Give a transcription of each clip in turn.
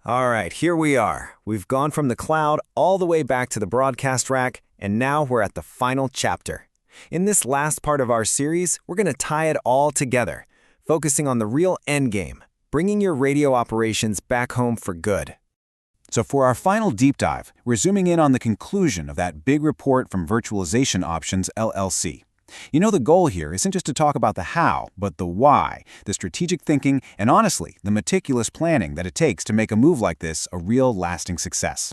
All right, here we are. We've gone from the cloud all the way back to the broadcast rack, and now we're at the final chapter. In this last part of our series, we're going to tie it all together, focusing on the real end game, bringing your radio operations back home for good. So for our final deep dive, we're zooming in on the conclusion of that big report from Virtualization Options LLC. You know, the goal here isn't just to talk about the how, but the why, the strategic thinking, and honestly, the meticulous planning that it takes to make a move like this a real lasting success.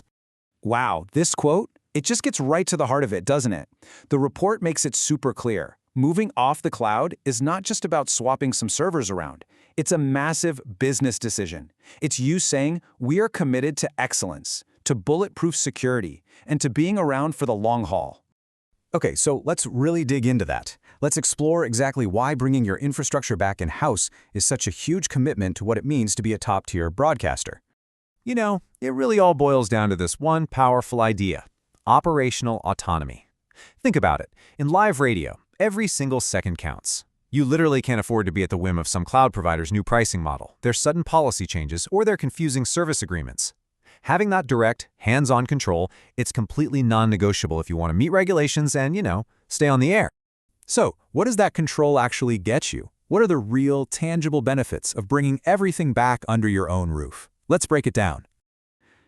Wow, this quote, it just gets right to the heart of it, doesn't it? The report makes it super clear. Moving off the cloud is not just about swapping some servers around. It's a massive business decision. It's you saying, we are committed to excellence, to bulletproof security, and to being around for the long haul. Okay, so let's really dig into that. Let's explore exactly why bringing your infrastructure back in-house is such a huge commitment to what it means to be a top-tier broadcaster. You know, it really all boils down to this one powerful idea: operational autonomy. Think about it. In live radio, every single second counts. You literally can't afford to be at the whim of some cloud provider's new pricing model, their sudden policy changes, or their confusing service agreements. Having that direct, hands-on control, it's completely non-negotiable if you want to meet regulations and, stay on the air. So, what does that control actually get you? What are the real, tangible benefits of bringing everything back under your own roof? Let's break it down.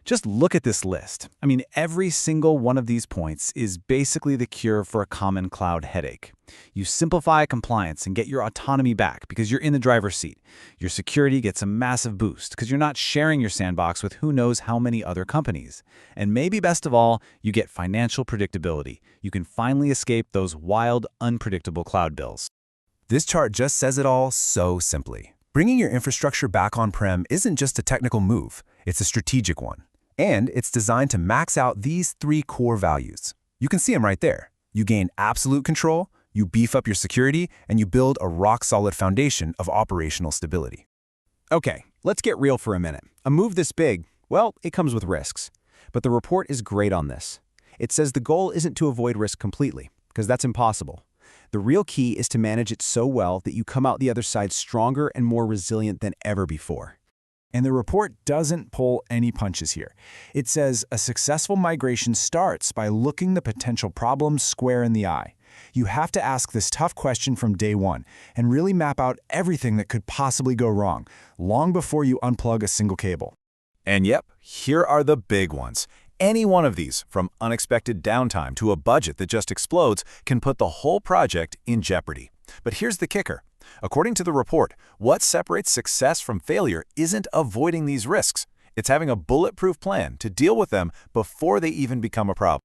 Just look at this list. I mean, every single one of these points is basically the cure for a common cloud headache. You simplify compliance and get your autonomy back because you're in the driver's seat. Your security gets a massive boost because you're not sharing your sandbox with who knows how many other companies. And maybe best of all, you get financial predictability. You can finally escape those wild, unpredictable cloud bills. This chart just says it all so simply. Bringing your infrastructure back on-prem isn't just a technical move, it's a strategic one. And it's designed to max out these three core values. You can see them right there. You gain absolute control, you beef up your security, and you build a rock-solid foundation of operational stability. Okay, let's get real for a minute. A move this big, well, it comes with risks. But the report is great on this. It says the goal isn't to avoid risk completely, because that's impossible. The real key is to manage it so well that you come out the other side stronger and more resilient than ever before. And the report doesn't pull any punches here. It says a successful migration starts by looking the potential problems square in the eye. You have to ask this tough question from day one and really map out everything that could possibly go wrong, long before you unplug a single cable. And yep, here are the big ones. Any one of these, from unexpected downtime to a budget that just explodes, can put the whole project in jeopardy. But here's the kicker. According to the report, what separates success from failure isn't avoiding these risks. It's having a bulletproof plan to deal with them before they even become a problem.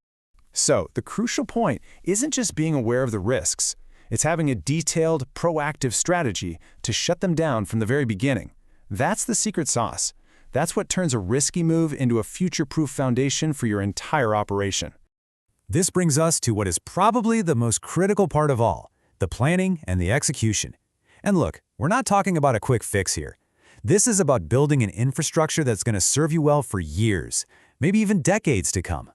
So, the crucial point isn't just being aware of the risks. It's having a detailed, proactive strategy to shut them down from the very beginning. That's the secret sauce. That's what turns a risky move into a future-proof foundation for your entire operation. This brings us to what is probably the most critical part of all: the planning and the execution. And look, we're not talking about a quick fix here. This is about building an infrastructure that's going to serve you well for years, maybe even decades to come.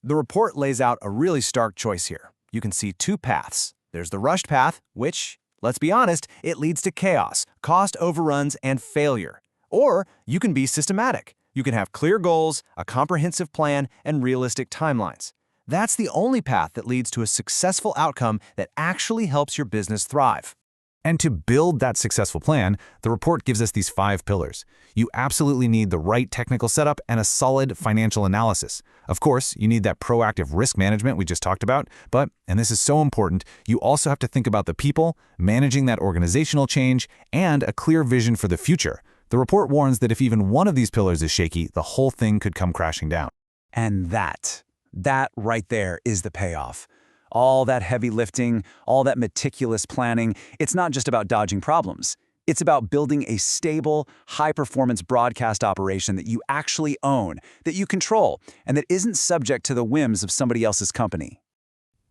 The report lays out a really stark choice here. You can see two paths. There's the rushed path, which, let's be honest, it leads to chaos, cost overruns, and failure. Or you can be systematic. You can have clear goals, a comprehensive plan, and realistic timelines. That's the only path that leads to a successful outcome that actually helps your business thrive. And to build that successful plan, the report gives us these 5 pillars. You absolutely need the right technical setup and a solid financial analysis. Of course, you need that proactive risk management we just talked about, but, and this is so important, you also have to think about the people, managing that organizational change, and a clear vision for the future. The report warns that if even one of these pillars is shaky, the whole thing could come crashing down. And that right there is the payoff. All that heavy lifting, all that meticulous planning, it's not just about dodging problems. It's about building a stable, high-performance broadcast operation that you actually own, that you control, and that isn't subject to the whims of somebody else's company.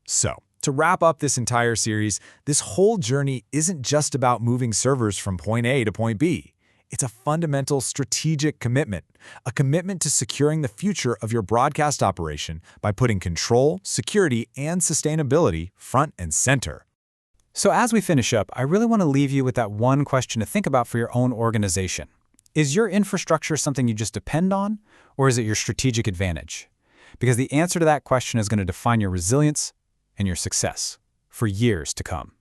So, to wrap up this entire series, this whole journey isn't just about moving servers from point A to point B. It's a fundamental strategic commitment, a commitment to securing the future of your broadcast operation by putting control, security, and sustainability front and center. So as we finish up, I really want to leave you with that one question to think about for your own organization. Is your infrastructure something you just depend on, or is it your strategic advantage? Because the answer to that question is going to define your resilience and your success for years to come.